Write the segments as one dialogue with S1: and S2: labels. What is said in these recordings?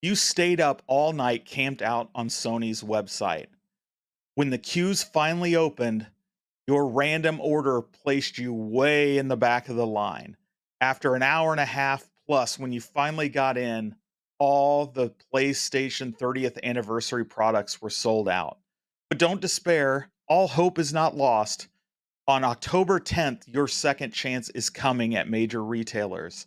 S1: You stayed up all night camped out on Sony's website. When the queues finally opened, your random order placed you way in the back of the line. After an hour and a half plus, when you finally got in, all the PlayStation 30th anniversary products were sold out. But don't despair, all hope is not lost. On October 10th, your second chance is coming at major retailers.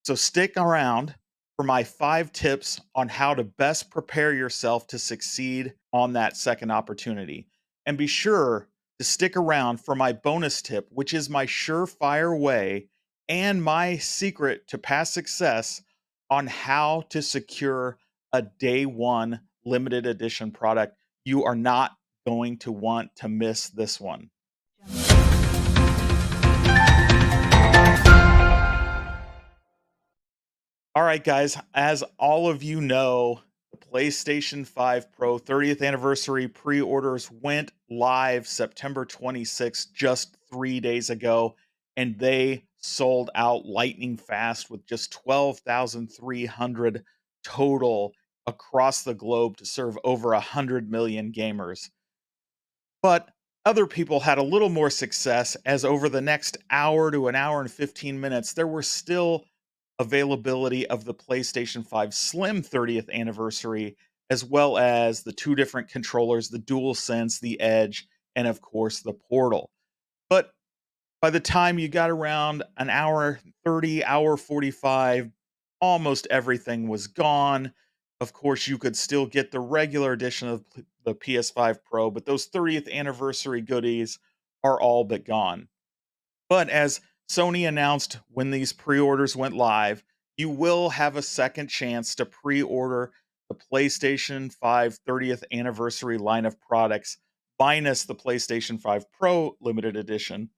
S1: So stick around for my 5 tips on how to best prepare yourself to succeed on that second opportunity. And be sure to stick around for my bonus tip, which is my surefire way and my secret to past success on how to secure a day one limited edition product. You are not going to want to miss this one. All right, guys, as all of you know, the PlayStation 5 Pro 30th anniversary pre orders went live September 26th, just 3 days ago, and they sold out lightning fast with just 12,300 total across the globe to serve over 100 million gamers. But other people had a little more success, as over the next hour to an hour and 15 minutes, there were still availability of the PlayStation 5 Slim 30th anniversary, as well as the two different controllers, the DualSense, the Edge, and of course the Portal. But by the time you got around an hour 30, hour 45, almost everything was gone. Of course, you could still get the regular edition of the PS5 Pro, but those 30th anniversary goodies are all but gone. But as Sony announced when these pre-orders went live, you will have a second chance to pre-order the PlayStation 5 30th anniversary line of products minus the PlayStation 5 Pro limited edition.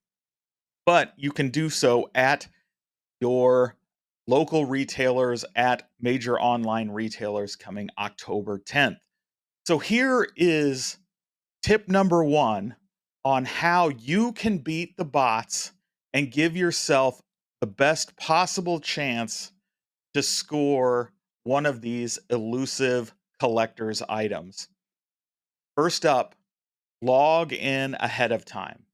S1: But you can do so at your local retailers, at major online retailers coming October 10th. So here is tip number one on how you can beat the bots and give yourself the best possible chance to score one of these elusive collector's items. First up, log in ahead of time.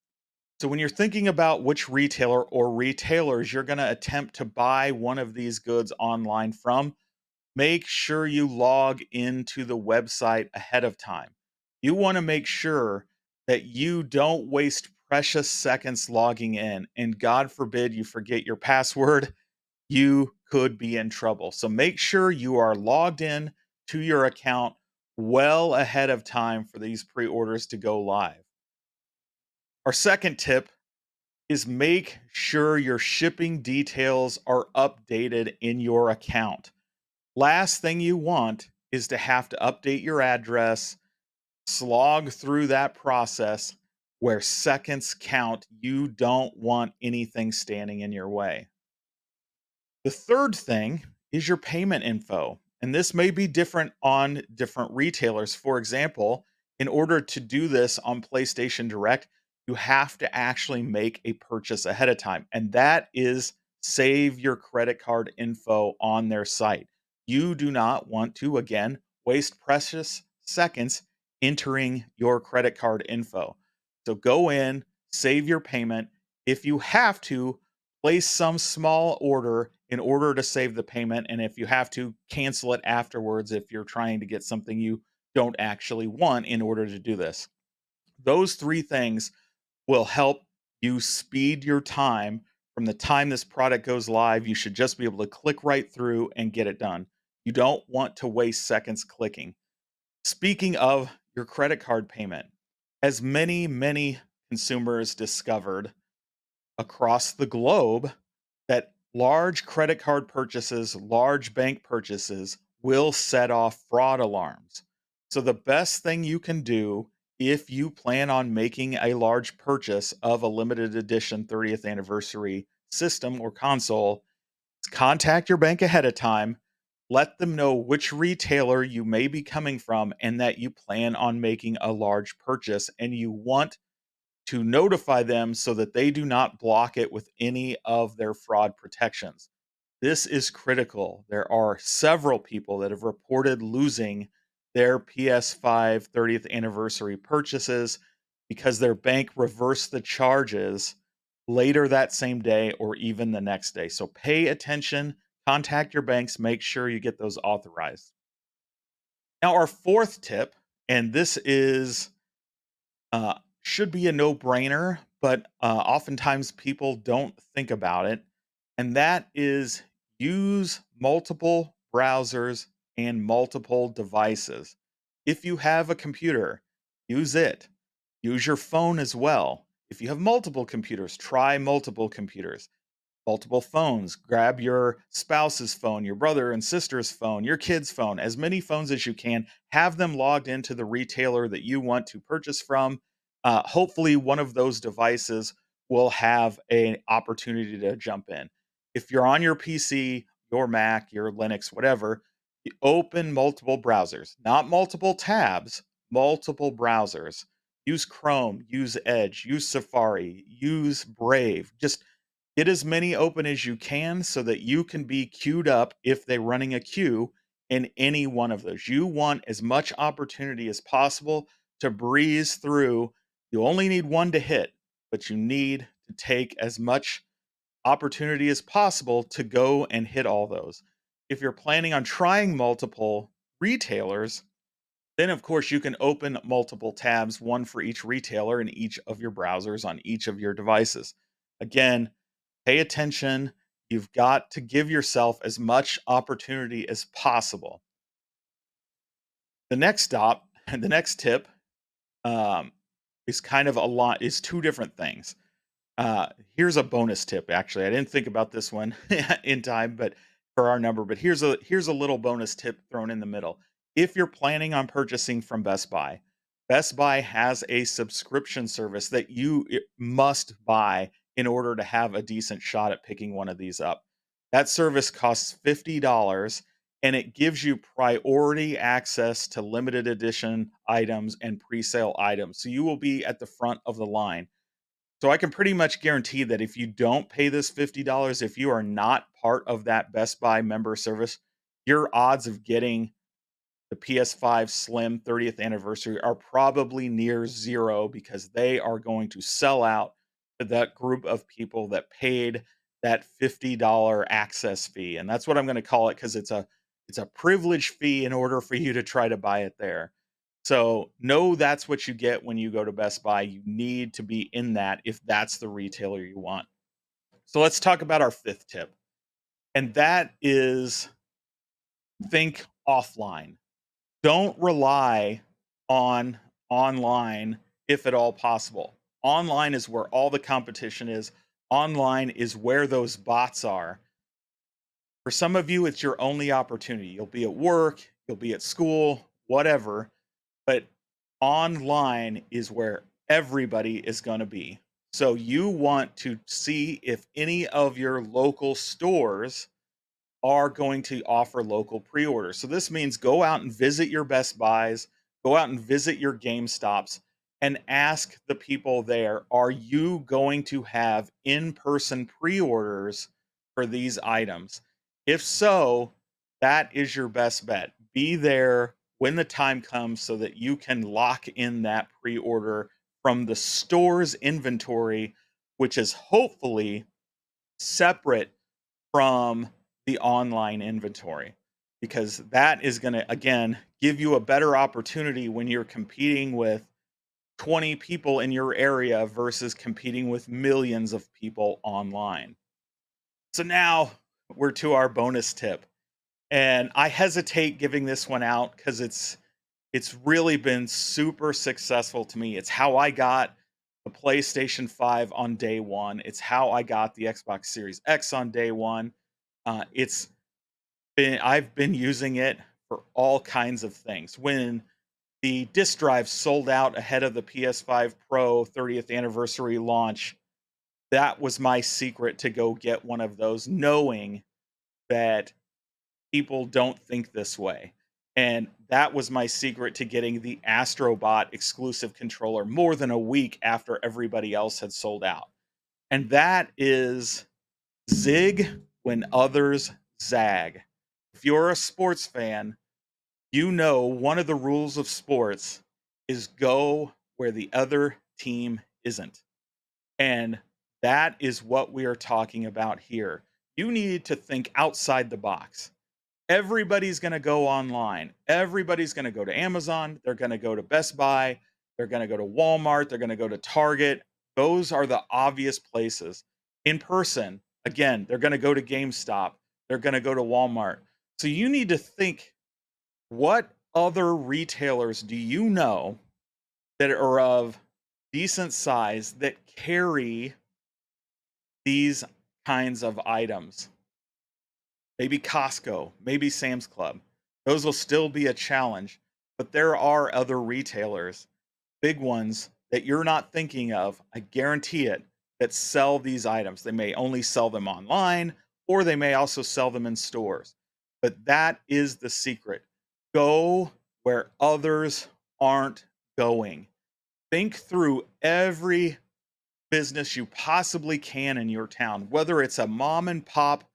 S1: So when you're thinking about which retailer or retailers you're going to attempt to buy one of these goods online from, make sure you log into the website ahead of time. You want to make sure that you don't waste precious seconds logging in, and God forbid you forget your password, you could be in trouble. So make sure you are logged in to your account well ahead of time for these pre-orders to go live. Our second tip is make sure your shipping details are updated in your account. Last thing you want is to have to update your address, slog through that process where seconds count. You don't want anything standing in your way. The third thing is your payment info. And this may be different on different retailers. For example, in order to do this on PlayStation Direct, you have to actually make a purchase ahead of time. And that is save your credit card info on their site. You do not want to, again, waste precious seconds entering your credit card info. So go in, save your payment. If you have to, place some small order in order to save the payment. And if you have to, cancel it afterwards if you're trying to get something you don't actually want in order to do this. Those three things will help you speed your time. From the time this product goes live, you should just be able to click right through and get it done. You don't want to waste seconds clicking. Speaking of your credit card payment, as many consumers discovered across the globe, that large credit card purchases, large bank purchases will set off fraud alarms. So, the best thing you can do if you plan on making a large purchase of a limited edition 30th anniversary system or console is contact your bank ahead of time. Let them know which retailer you may be coming from and that you plan on making a large purchase, and you want to notify them so that they do not block it with any of their fraud protections. This is critical. There are several people that have reported losing their PS5 30th anniversary purchases because their bank reversed the charges later that same day or even the next day. So pay attention, contact your banks, make sure you get those authorized. Now, our fourth tip, and this is should be a no-brainer, but oftentimes people don't think about it, and that is use multiple browsers and multiple devices. If you have a computer, use it. Use your phone as well. If you have multiple computers, try multiple computers, multiple phones. Grab your spouse's phone, your brother and sister's phone, your kid's phone, as many phones as you can. Have them logged into the retailer that you want to purchase from. Hopefully, one of those devices will have an opportunity to jump in. If you're on your PC, your Mac, your Linux, whatever, open multiple browsers, not multiple tabs, multiple browsers. Use Chrome, use Edge, use Safari, use Brave. Just get as many open as you can so that you can be queued up if they're running a queue in any one of those. You want as much opportunity as possible to breeze through. You only need one to hit, but you need to take as much opportunity as possible to go and hit all those. If you're planning on trying multiple retailers, then of course you can open multiple tabs, one for each retailer in each of your browsers on each of your devices. Again, pay attention. You've got to give yourself as much opportunity as possible. The next stop, the next tip, um, is kind of a lot, is two different things. Here's a bonus tip. Actually, I didn't think about this one in time, but for our number, but here's a little bonus tip thrown in the middle. If you're planning on purchasing from Best Buy, Best Buy has a subscription service that must buy in order to have a decent shot at picking one of these up. That service costs $50 and it gives you priority access to limited edition items and pre-sale items. So you will be at the front of the line. So I can pretty much guarantee that if you don't pay this $50, if you are not part of that Best Buy member service, your odds of getting the PS5 Slim 30th anniversary are probably near zero because they are going to sell out to that group of people that paid that $50 access fee. And that's what I'm going to call it because it's a privilege fee in order for you to try to buy it there. So know that's what you get when you go to Best Buy. You need to be in that if that's the retailer you want. So let's talk about our fifth tip. And that is think offline. Don't rely on online if at all possible. Online is where all the competition is. Online is where those bots are. For some of you, it's your only opportunity. You'll be at work, you'll be at school, whatever, but online is where everybody is going to be. So you want to see if any of your local stores are going to offer local pre-orders. So this means go out and visit your Best Buys, go out and visit your GameStops and ask the people there, are you going to have in-person pre-orders for these items? If so, that is your best bet. Be there when the time comes so that you can lock in that pre-order from the store's inventory, which is hopefully separate from the online inventory because that is going to again give you a better opportunity when you're competing with 20 people in your area versus competing with millions of people online. So now we're to our bonus tip. And I hesitate giving this one out cuz it's really been super successful to me. It's how I got the PlayStation 5 on day 1. It's how I got the Xbox Series X on day 1. It's I've been using it for all kinds of things. When the disk drive sold out ahead of the PS5 Pro 30th anniversary launch, that was my secret to go get one of those, knowing that people don't think this way. And that was my secret to getting the Astrobot exclusive controller more than a week after everybody else had sold out. And that is Zig when others zag. If you're a sports fan, you know one of the rules of sports is go where the other team isn't. And that is what we are talking about here. You need to think outside the box. Everybody's going to go online. Everybody's going to go to Amazon. They're going to go to Best Buy. They're going to go to Walmart. They're going to go to Target. Those are the obvious places. In person, again, they're going to go to GameStop. They're going to go to Walmart. So you need to think, what other retailers do you know that are of decent size that carry these kinds of items? Maybe Costco, maybe Sam's Club. Those will still be a challenge, but there are other retailers, big ones that you're not thinking of, I guarantee it, that sell these items. They may only sell them online, or they may also sell them in stores. But that is the secret. Go where others aren't going. Think through every business you possibly can in your town, whether it's a mom and pop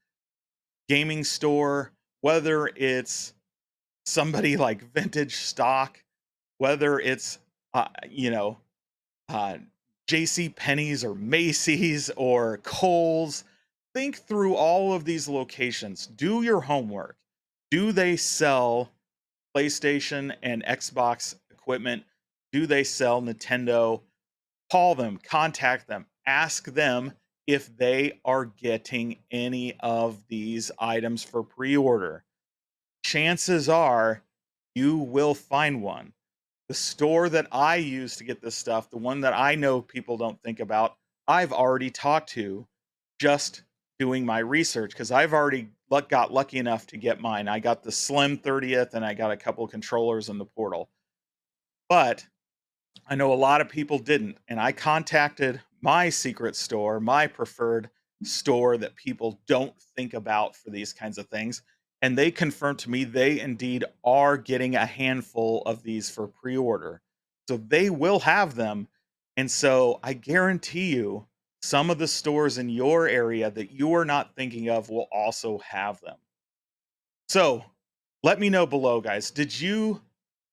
S1: gaming store, whether it's somebody like Vintage Stock, whether it's uh, you know uh, J.C. Penney's or Macy's or Kohl's. Think through all of these locations. Do your homework. Do they sell PlayStation and Xbox equipment? Do they sell Nintendo? Call them, contact them, ask them if they are getting any of these items for pre-order. Chances are you will find one. The store that I use to get this stuff, the one that I know people don't think about, I've already talked to, just doing my research, because I've already got lucky enough to get mine. I got the Slim 30th and I got a couple controllers in the portal. But I know a lot of people didn't, and I contacted my secret store, my preferred store that people don't think about for these kinds of things, and they confirmed to me they indeed are getting a handful of these for pre-order. So they will have them, and so I guarantee you some of the stores in your area that you are not thinking of will also have them. So, let me know below, guys. Did you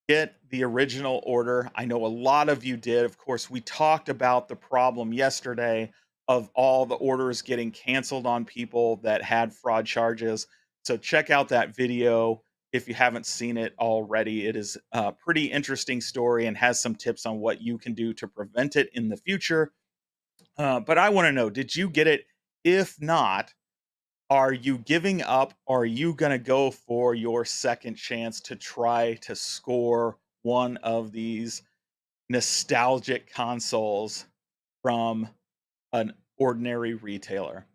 S1: get the original order? I know a lot of you did. Of course, we talked about the problem yesterday of all the orders getting canceled on people that had fraud charges. So check out that video if you haven't seen it already. It is a pretty interesting story and has some tips on what you can do to prevent it in the future. But I want to know, did you get it? If not, are you giving up? Or are you going to go for your second chance to try to score one of these nostalgic consoles from an ordinary retailer?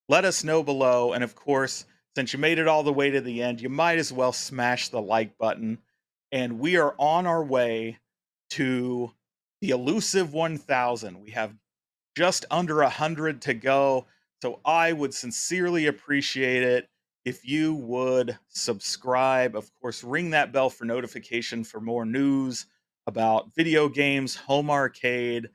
S1: Let us know below. And of course, since you made it all the way to the end, you might as well smash the like button. And we are on our way to the elusive 1,000. We have just under 100 to go. So I would sincerely appreciate it if you would subscribe. Of course, ring that bell for notification for more news about video games, home arcade,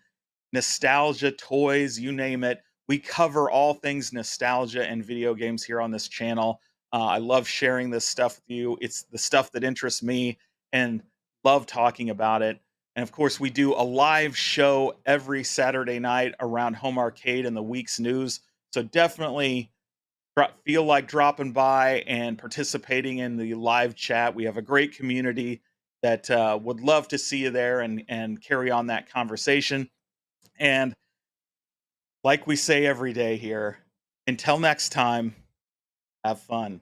S1: nostalgia, toys, you name it. We cover all things nostalgia and video games here on this channel. I love sharing this stuff with you. It's the stuff that interests me and love talking about it. And of course, we do a live show every Saturday night around home arcade and the week's news. So definitely feel like dropping by and participating in the live chat. We have a great community that would love to see you there and carry on that conversation. And like we say every day here, until next time, have fun.